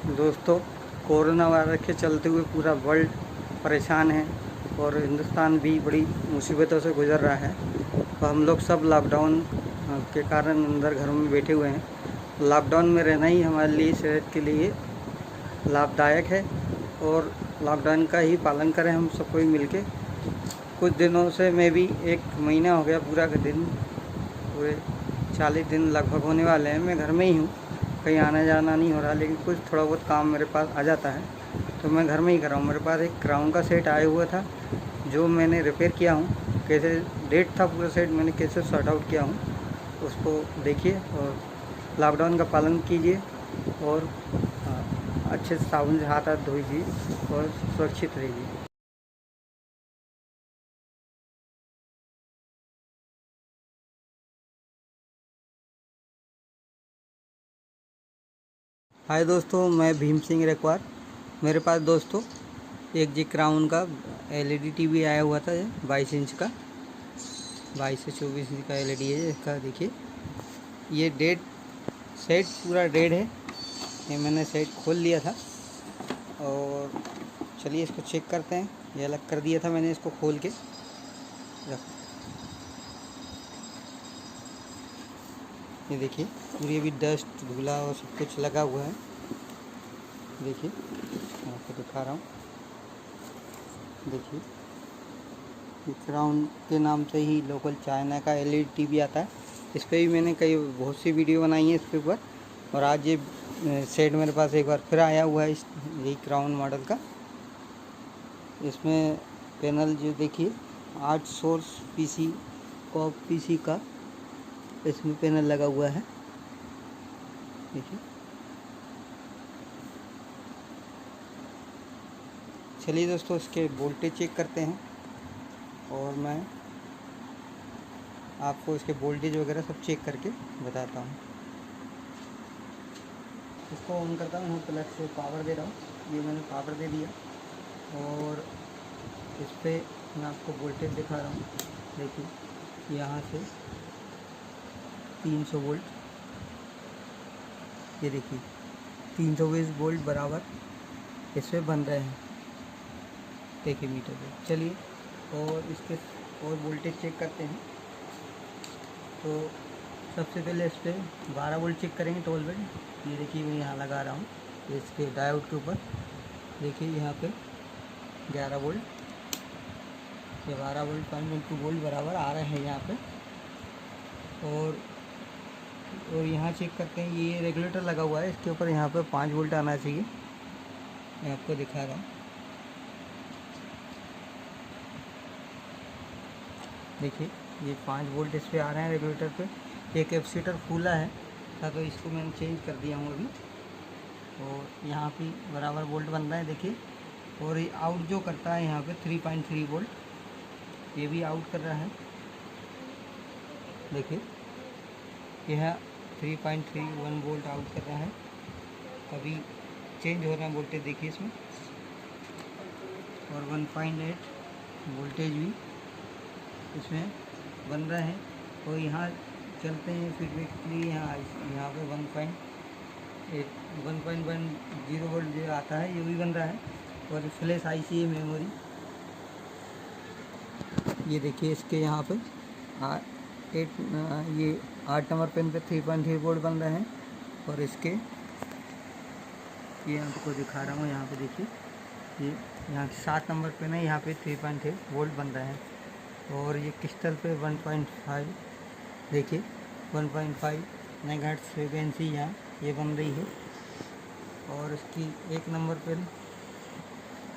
दोस्तों, corona virus के चलते हुए पूरा वर्ल्ड परेशान है और हिंदुस्तान भी बड़ी मुसीबतों से गुज़र रहा है। तो हम लोग सब लॉकडाउन के कारण अंदर घरों में बैठे हुए हैं। लॉकडाउन में रहना ही हमारे लिए सेहत के लिए लाभदायक है और लॉकडाउन का ही पालन करें हम सब कोई मिलके। कुछ दिनों से मैं भी 1 महीना हो गया पूरे 40 दिन लगभग होने वाले हैं, मैं घर में ही हूँ। कहीं आना जाना नहीं हो रहा, लेकिन कुछ थोड़ा बहुत काम मेरे पास आ जाता है तो मैं घर में ही कर रहा हूँ। मेरे पास एक क्राउन का सेट आया हुआ था जो मैंने रिपेयर किया हूँ। कैसे डेट था पूरा सेट, मैंने कैसे सॉर्ट आउट किया हूँ उसको देखिए और लॉकडाउन का पालन कीजिए और अच्छे से साबुन से हाथ धोइए और सुरक्षित रहिए। हाय दोस्तों, मैं भीम सिंह रेकवार। मेरे पास दोस्तों एक जी क्राउन का एलईडी टीवी आया हुआ था, 22 इंच का, 22 से 24 इंच का एलईडी है इसका। देखिए ये डेड सेट पूरा डेड है। ये मैंने सेट खोल लिया था और चलिए इसको चेक करते हैं। ये अलग कर दिया था मैंने इसको खोल के रख। ये देखिए पूरी अभी डस्ट धूला और सब कुछ लगा हुआ है। देखिए मैं आपको दिखा रहा हूँ। देखिए ये क्राउन के नाम से ही लोकल चाइना का एलईडी टीवी आता है। इस पर भी मैंने बहुत सी वीडियो बनाई है इसके ऊपर। और आज ये सेट मेरे पास एक बार फिर आया हुआ है यही क्राउन मॉडल का। इसमें पैनल जो देखिए 8 सोर्स पीसी कॉप पीसी का इसमें पैनल लगा हुआ है। देखिए चलिए दोस्तों इसके वोल्टेज चेक करते हैं और मैं आपको इसके वोल्टेज वगैरह सब चेक करके बताता हूँ। इसको ऑन करता हूँ, प्लग से पावर दे रहा हूँ। ये मैंने पावर दे दिया और इस पर मैं आपको वोल्टेज दिखा रहा हूँ। देखिए यहाँ से 300 वोल्ट, ये देखिए 320 वोल्ट बराबर इसमें बन रहे हैं। देखिए मीटर पे। चलिए और इसके और वोल्टेज चेक करते हैं। तो सबसे पहले इस पर 12 वोल्ट चेक करेंगे 12 वोल्ट। ये देखिए मैं यहाँ लगा रहा हूँ इसके डायोड के ऊपर। देखिए यहाँ पे 11 वोल्ट, ये 12 वोल्ट 5.2 वोल्ट बराबर आ रहे हैं यहाँ पे। और यहाँ चेक करते हैं, ये रेगुलेटर लगा हुआ है इसके ऊपर, यहाँ पे 5 वोल्ट आना चाहिए। मैं आपको दिखा रहा हूँ। देखिए ये 5 वोल्ट इस पर आ रहे हैं रेगुलेटर पे। एक कैपेसिटर फूला है तो इसको मैंने चेंज कर दिया हूँ अभी। और यहाँ पे बराबर वोल्ट बन रहा है देखिए। और ये आउट जो करता है यहाँ पे 3.3 वोल्ट, ये भी आउट कर रहा है। देखिए यह 3.31 वोल्ट आउट कर रहा है। अभी चेंज हो रहा है वोल्टेज देखिए इसमें। और 1.8 वोल्टेज भी इसमें बन रहा है। और यहाँ चलते हैं फीडबैक के लिए। यहाँ पे 1.10 वोल्ट जो आता है ये भी बन रहा है। और फ्लैश आईसी है मेमोरी। ये देखिए इसके यहाँ पे ये 8 नंबर पेन पे 3.3 वोल्ट बन रहे हैं। और इसके ये आपको दिखा रहा हूँ, यहाँ पे देखिए ये यहाँ 7 नंबर पेन है, यहाँ पे 3.8 वोल्ट बन रहे हैं। और ये क्रिस्टल पे 1.5 देखिए 1.5 मेगाहर्ट्ज़ फ्रीक्वेंसी यहाँ ये बन रही है। और इसकी 1 नंबर पेन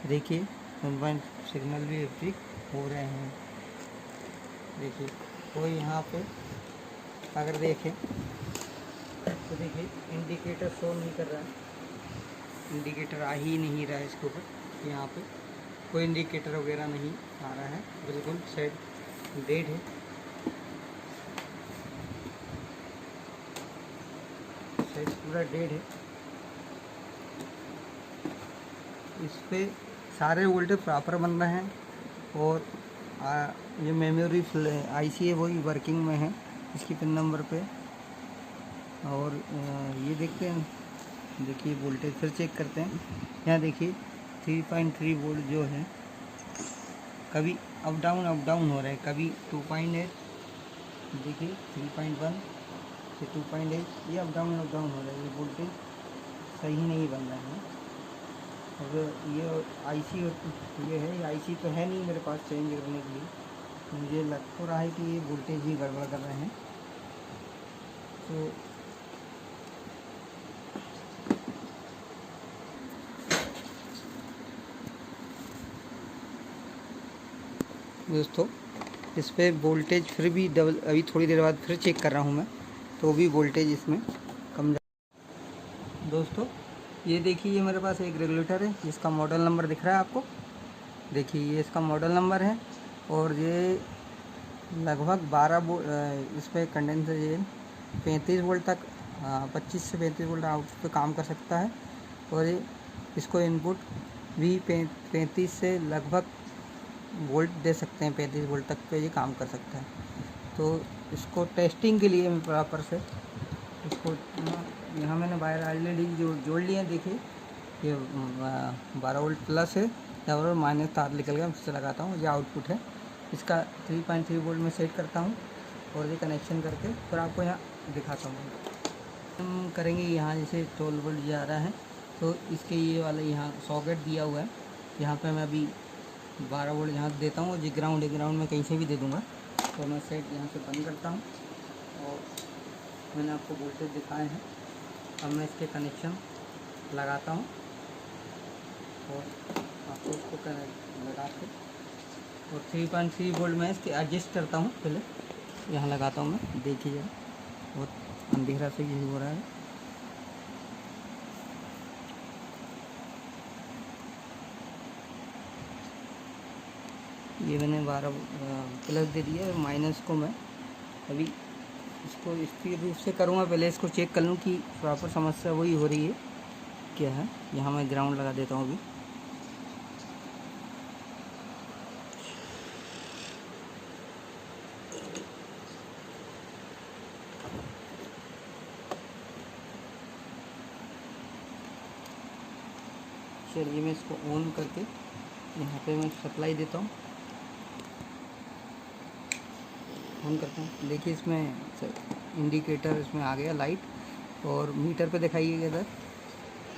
देखिए 1. सिग्नल भी एक्टिव हो रहे हैं। देखिए कोई यहाँ पे अगर देखें तो देखिए इंडिकेटर शो नहीं कर रहा है, इंडिकेटर आ ही नहीं रहा है इसके ऊपर। यहाँ पे कोई इंडिकेटर वगैरह नहीं आ रहा है, बिल्कुल सेट डेड है। सेट पूरा डेड है। इस पे सारे वोल्टेज प्रॉपर बन रहे हैं। और ये मेमोरी आईसी है वही वर्किंग में है इसकी पिन नंबर पे। और ये देखते हैं देखिए वोल्टेज फिर चेक करते हैं। यहाँ देखिए 3.3 वोल्ट जो है कभी अप डाउन हो रहा है, कभी 2.8, देखिए 3.1 से 2.8, ये अप डाउन हो रहा है। ये वोल्टेज सही नहीं बन रहा है। अब ये आईसी ये है, ये आईसी तो है नहीं मेरे पास चेंज करने के लिए। मुझे लग तो रहा है कि ये वोल्टेज ही गड़बड़ कर रहे हैं। तो दोस्तों इस पर वोल्टेज फिर भी डबल, अभी थोड़ी देर बाद फिर चेक कर रहा हूँ मैं, तो भी वोल्टेज इसमें कम दोस्तों ये देखिए, ये मेरे पास एक रेगुलेटर है जिसका मॉडल नंबर दिख रहा है आपको। देखिए ये इसका मॉडल नंबर है और ये लगभग 12 इस पर कंडेंसर ये 35 वोल्ट तक 25 से 35 वोल्ट आउटपुट पे काम कर सकता है। और ये इसको इनपुट भी 35 से लगभग वोल्ट दे सकते हैं, 35 वोल्ट तक पे ये काम कर सकता है। तो इसको टेस्टिंग के लिए मैं प्रॉपर से इसको यहाँ मैंने वायर ऑलरेडी जोड़ लिए हैं। देखिए ये 12 वोल्ट प्लस है और माइनस तार निकल गया, उससे लगाता हूँ। ये आउटपुट है इसका 3.3 वोल्ट में सेट करता हूँ और ये कनेक्शन करके फिर आपको यहाँ दिखाता हूँ। हम करेंगे यहाँ जैसे 12 वोल्ट जा रहा है तो इसके ये वाला यहाँ सॉकेट दिया हुआ है, यहाँ पे मैं अभी 12 वोल्ट यहाँ देता हूँ और जी ग्राउंड में कहीं से भी दे दूँगा। तो मैं सेट यहाँ से बंद करता हूँ और मैंने आपको वोल्टेज दिखाए हैं। अब मैं इसके कनेक्शन लगाता हूँ और आपको उसको लगा के और 3.3 वोल्ट में इसके एडजस्ट करता हूँ। पहले यहाँ लगाता हूँ मैं, देखिए जरा बहुत अंधेरा से यही हो रहा है। ये मैंने 12 प्लस दे दिया और माइनस को मैं अभी इसको स्थिर रूप से करूँगा। पहले इसको चेक कर लूँ कि प्रॉपर समस्या वही हो रही है क्या है। यहाँ मैं ग्राउंड लगा देता हूँ अभी। चलिए मैं इसको ऑन करके यहाँ पे मैं सप्लाई देता हूँ, ऑन करता हूँ। देखिए इसमें इंडिकेटर इसमें आ गया लाइट और मीटर पे दिखाइएगा इधर।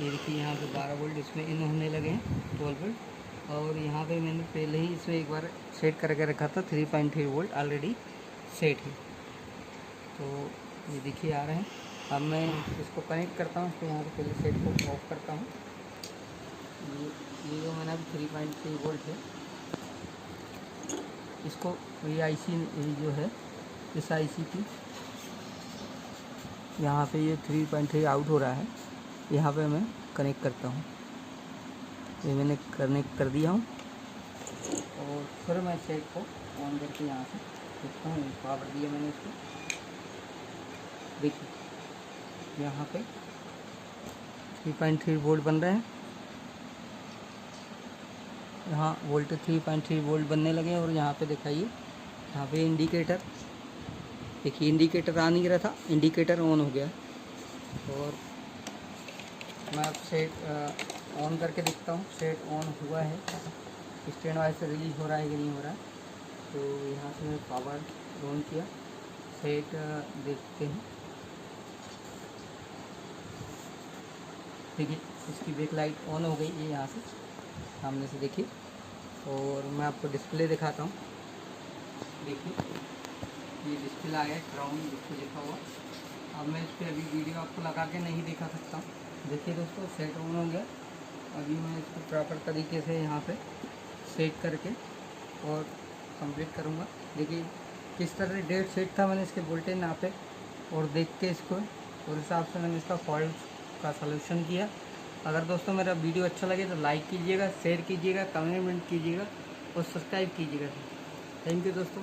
ये देखिए यहाँ पे 12 वोल्ट इसमें इन होने लगे हैं, 12 वोल्ट। और यहाँ पे मैंने पहले ही इसमें एक बार सेट करके रखा था, 3.3 वोल्ट ऑलरेडी सेट है। तो ये देखिए आ रहे हैं। अब मैं इसको कनेक्ट करता हूँ, इसको यहाँ पे पहले सेट को ऑफ करता हूँ। ये जो मैंने अभी 3.3 वोल्ट है, इसको ये आईसी जो है इस आईसी की यहाँ पे ये 3.3 आउट हो रहा है, यहाँ पे मैं कनेक्ट करता हूँ। ये मैंने कनेक्ट कर दिया हूँ और फिर मैं सेट को ऑन करके यहाँ से देखता हूँ। पावर दिया मैंने इसको, देखिए यहाँ पे 3.3 वोल्ट बन रहे हैं। यहाँ वोल्टेज 3.3 वोल्ट बनने लगे और यहाँ पे दिखाइए, यहाँ पे इंडिकेटर देखिए, इंडिकेटर आ नहीं रहा था, इंडिकेटर ऑन हो गया। और मैं अब सेट ऑन करके देखता हूँ, सेट ऑन हुआ है, स्टैंड वाइज से रिलीज हो रहा है कि नहीं हो रहा है। तो यहाँ से मैं पावर ऑन किया, सेट देखते हैं। देखिए इसकी बैक लाइट ऑन हो गई है यहाँ से सामने से, देखिए। और मैं आपको डिस्प्ले दिखाता हूँ। देखिए ये डिस्प्ले आया है, ग्राउंड डिस्प्ले लिखा हुआ। अब मैं इस पर अभी वीडियो आपको लगा के नहीं दिखा सकता हूँ। देखिए दोस्तों सेट ऑन हो गया। अभी मैं इसको प्रॉपर तरीके से यहाँ पे सेट करके और कंप्लीट करूँगा। देखिए किस तरह डेट सेट था, मैंने इसके वोल्टेज नापे और देख के इसको उस हिसाब से मैंने इसका फॉल्ट का सलूशन किया। अगर दोस्तों मेरा वीडियो अच्छा लगे तो लाइक कीजिएगा, शेयर कीजिएगा, कमेंट कीजिएगा और सब्सक्राइब कीजिएगा। थैंक यू दोस्तों।